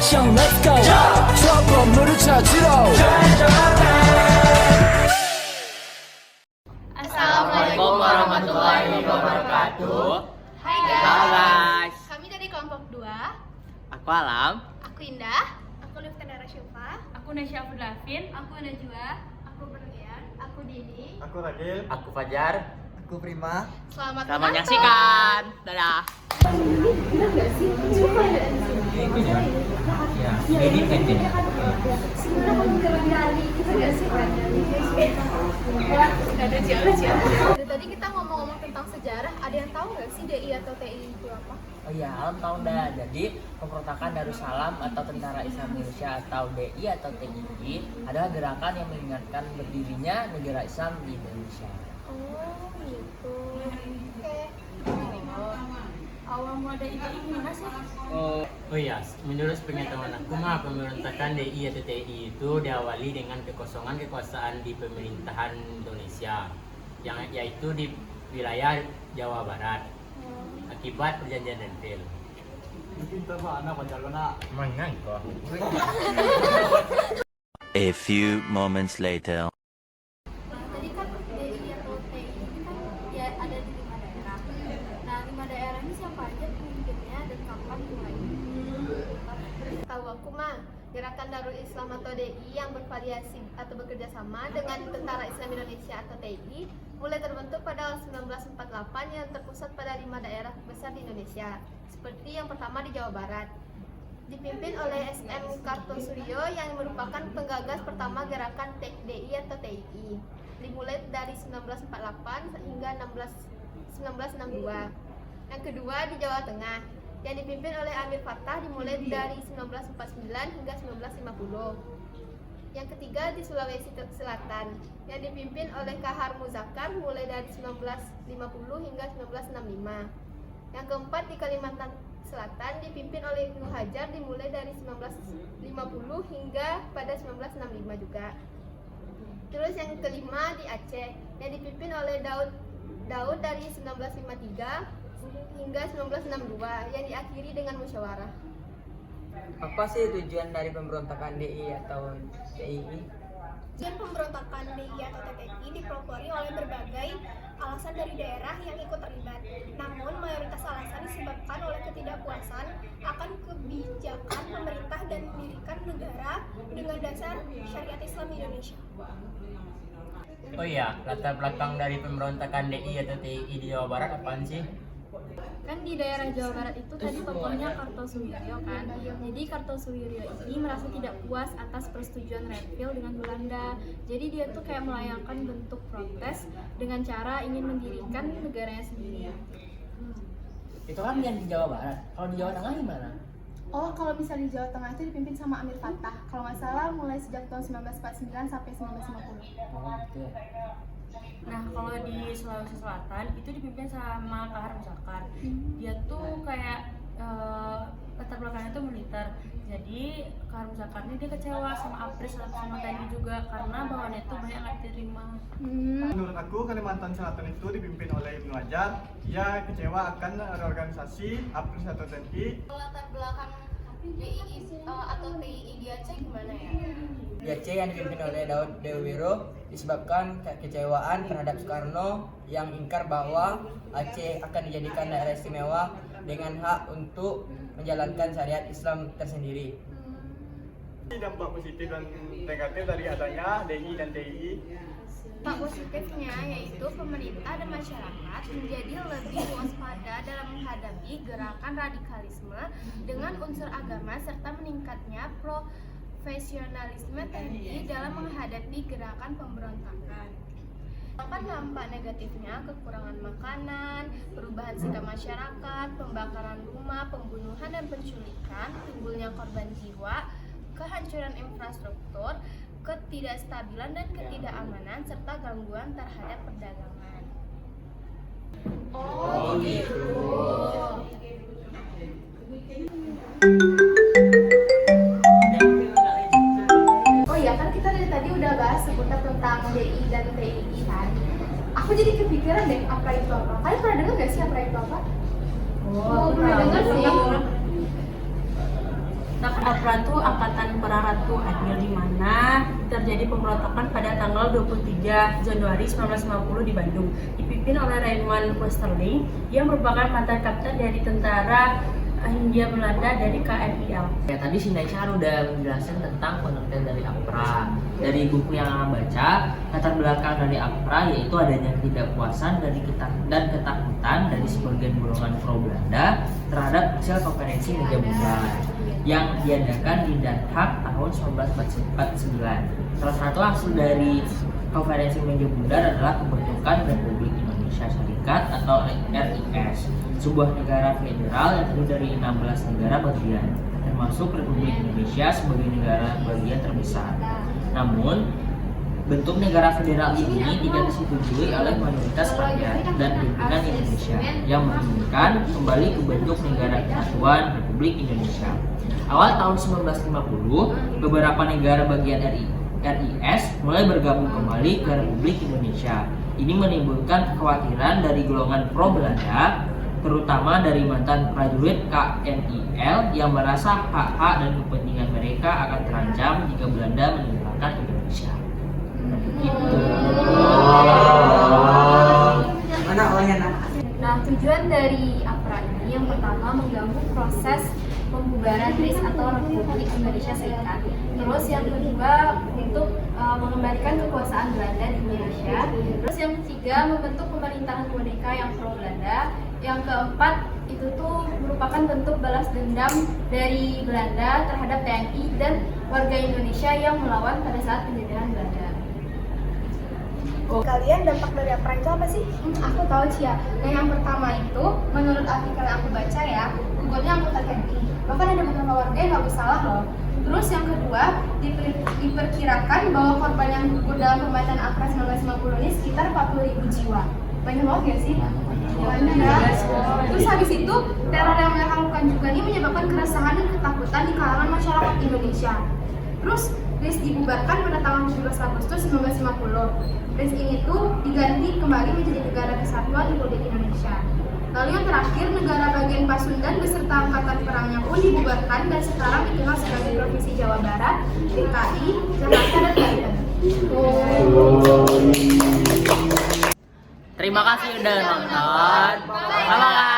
액션 let's go 저 건물을 찾으러 Assalamualaikum warahmatullahi wabarakatuh. Hai Halo guys. Kami dari kelompok 2. Aku Alam. Aku Indah. Aku Liftendara Syufa. Aku Nasya Abdul Hafin. Aku Najwa. Aku Berlian. Aku Dini. Aku Ragil. Aku Fajar. Aku Prima. Selamat Selamat menyaksikan. Dadah. Dari tadi kita ngomong-ngomong tentang sejarah, ada yang tahu nggak sih DI atau TI itu apa? Oh iya, Alam tahu dah. Jadi pemberontakan Darussalam atau Tentara Islam Indonesia atau DI atau TII adalah gerakan yang mengingatkan berdirinya negara Islam di Indonesia. Oh gitu. Oke. Awal mula DI gimana sih? Oh iya, menurut pengetahuan aku mah pemberontakan DI atau TI itu diawali dengan kekosongan kekuasaan di pemerintahan Indonesia, yang yaitu di wilayah Jawa Barat akibat perjanjian Renville. Mungkin coba anak pacarnya. Mangan kok. A few moments later. Tadi kan DI atau TI ini kan ya ada di 5 daerah. Nah, 5 daerah ini siapa aja pemimpinnya dan kapan mulainya? Tahu aku mah, gerakan Darul Islam atau DI yang bervariasi atau bekerja sama dengan Tentara Islam Indonesia atau TI mulai terbentuk pada 1948 yang terpusat pada 5 daerah besar di Indonesia. Seperti yang pertama di Jawa Barat, dipimpin oleh SM Kartosuryo yang merupakan penggagas pertama gerakan DI atau TI, dimulai dari 1948 hingga 1962. Yang kedua di Jawa Tengah, yang dipimpin oleh Amir Fattah, dimulai dari 1949 hingga 1950. Yang ketiga di Sulawesi Selatan, yang dipimpin oleh Kahar Muzakar, mulai dari 1950 hingga 1965. Yang keempat di Kalimantan Selatan, dipimpin oleh Ibnu Hajar, dimulai dari 1950 hingga pada 1965 juga. Terus yang kelima di Aceh, yang dipimpin oleh Daud dari 1953 hingga 1962, yang diakhiri dengan musyawarah. Apa sih tujuan dari pemberontakan DI atau TII? Tujuan pemberontakan DI atau TTI dipelopori oleh berbagai alasan dari daerah yang ikut terlibat. Namun mayoritas alasan disebabkan oleh ketidakpuasan akan kebijakan pemerintah dan mendirikan negara dengan dasar syariat Islam di Indonesia. Oh iya, latar belakang dari pemberontakan DI atau TI di Jawa Barat apaan sih? Kan di daerah Jawa Barat itu tadi tokohnya Kartosuwiryo kan. Jadi Kartosuwiryo ini merasa tidak puas atas persetujuan Renville dengan Belanda. Jadi dia tuh kayak melayangkan bentuk protes dengan cara ingin mendirikan negaranya sendiri. Itu kan yang di Jawa Barat. Kalau di Jawa Tengah gimana? Oh, kalau misalnya di Jawa Tengah itu dipimpin sama Amir Fattah. Kalau nggak salah mulai sejak tahun 1949 sampai 1950. Oh, gitu ya. Nah, kalau di Sulawesi Selatan itu dipimpin sama Kahar Muzakar. Dia tuh kayak latar belakangnya tuh militer. Jadi Kahar Muzakar ini dia kecewa sama APRIS atau sama TNI juga karena bawahannya itu banyak nggak diterima. Menurut aku Kalimantan Selatan itu dipimpin oleh Ibnu Hajar. Ia kecewa akan reorganisasi APRIS atau TNI. Latar belakang DI atau TI di Aceh gimana ya? Di Aceh yang dipimpin oleh Daud Dewiro disebabkan kekecewaan terhadap Soekarno yang ingkar bahwa Aceh akan dijadikan daerah istimewa dengan hak untuk menjalankan syariat Islam tersendiri. Dampak positif dan negatif dari adanya DI dan TI. Dampak positifnya yaitu pemerintah dan masyarakat menjadi lebih waspada dalam menghadapi gerakan radikalisme dengan unsur agama serta meningkatnya profesionalisme TNI dalam menghadapi gerakan pemberontakan. Dampak negatifnya kekurangan makanan, perubahan sikap masyarakat, pembakaran rumah, pembunuhan dan penculikan, timbulnya korban jiwa, kehancuran infrastruktur, ketidakstabilan dan ketidakamanan serta gangguan terhadap perdagangan. Oh, gitu. Oh iya, kan kita dari tadi udah bahas seputar tentang DI dan TII kan. Aku jadi kepikiran deh, apa itu apa? Kalian pernah dengar gak sih apa itu apa? Oh, pernah dengar sih. Nah, APRA itu Angkatan Perang Ratu Adil, di mana terjadi pemberontakan pada tanggal 23 Januari 1950 di Bandung, dipimpin oleh Raymond Westerling yang merupakan mantan kapten dari tentara Hindia Belanda dari KNIL. Ya, tadi si Naisha udah menjelaskan tentang pengertian dari APRA. Dari buku yang Alam baca, latar belakang dari APRA yaitu adanya ketidakpuasan dan ketakutan dari sebagian golongan pro Belanda terhadap hasil konferensi Meja Bundar yang diadakan di Den Haag tahun 1949. Salah satu hasil dari konferensi Meja Bundar adalah pembentukan Republik Indonesia Serikat atau RIS, sebuah negara federal yang terdiri dari 16 negara bagian, termasuk Republik Indonesia sebagai negara bagian terbesar. Namun, bentuk negara federal ini tidak disetujui oleh mayoritas rakyat dan pimpinan Indonesia yang menginginkan kembali ke bentuk negara kesatuan Republik Indonesia. Awal tahun 1950, beberapa negara bagian RIS mulai bergabung kembali ke Republik Indonesia. Ini menimbulkan kekhawatiran dari golongan pro Belanda, terutama dari mantan prajurit KNIL yang merasa hak-hak dan kepentingan mereka akan terancam jika Belanda meninggalkan Indonesia. Nah, tujuan dari APRA ini yang pertama mengganggu proses pembubaran RIS atau Republik Indonesia Serikat. Terus yang kedua untuk mengembalikan kekuasaan Belanda di Indonesia. Terus yang ketiga membentuk pemerintahan boneka yang pro Belanda. Yang keempat itu tuh merupakan bentuk balas dendam dari Belanda terhadap TNI dan warga Indonesia yang melawan pada saat penjajahan Belanda. Kalian dampak dari APRA itu apa sih? Aku tahu Cia. Nah, yang pertama itu menurut artikel yang aku baca ya, gugurnya anggota TNI. Bahkan ada beberapa warga yang nggak bersalah loh. Terus yang kedua, diperkirakan bahwa korban yang gugur dalam pembahasan APRA 1950 ini sekitar 40.000 jiwa. Banyak banget ya sih? Banyak ya. Terus habis itu, teror yang mereka lakukan juga ini menyebabkan keresahan dan ketakutan di kalangan masyarakat Indonesia. Terus RIS dibubarkan pada tanggal 17 Agustus 1950. RIS ini tuh diganti kembali menjadi Negara Kesatuan Republik Indonesia. Lalu yang terakhir, negara bagian Pasundan beserta angkatan perangnya pun dibubarkan dan sekarang dikenal sebagai Provinsi Jawa Barat, DKI, Jakarta, dan Banten. Terima kasih udah nonton. Bye-bye.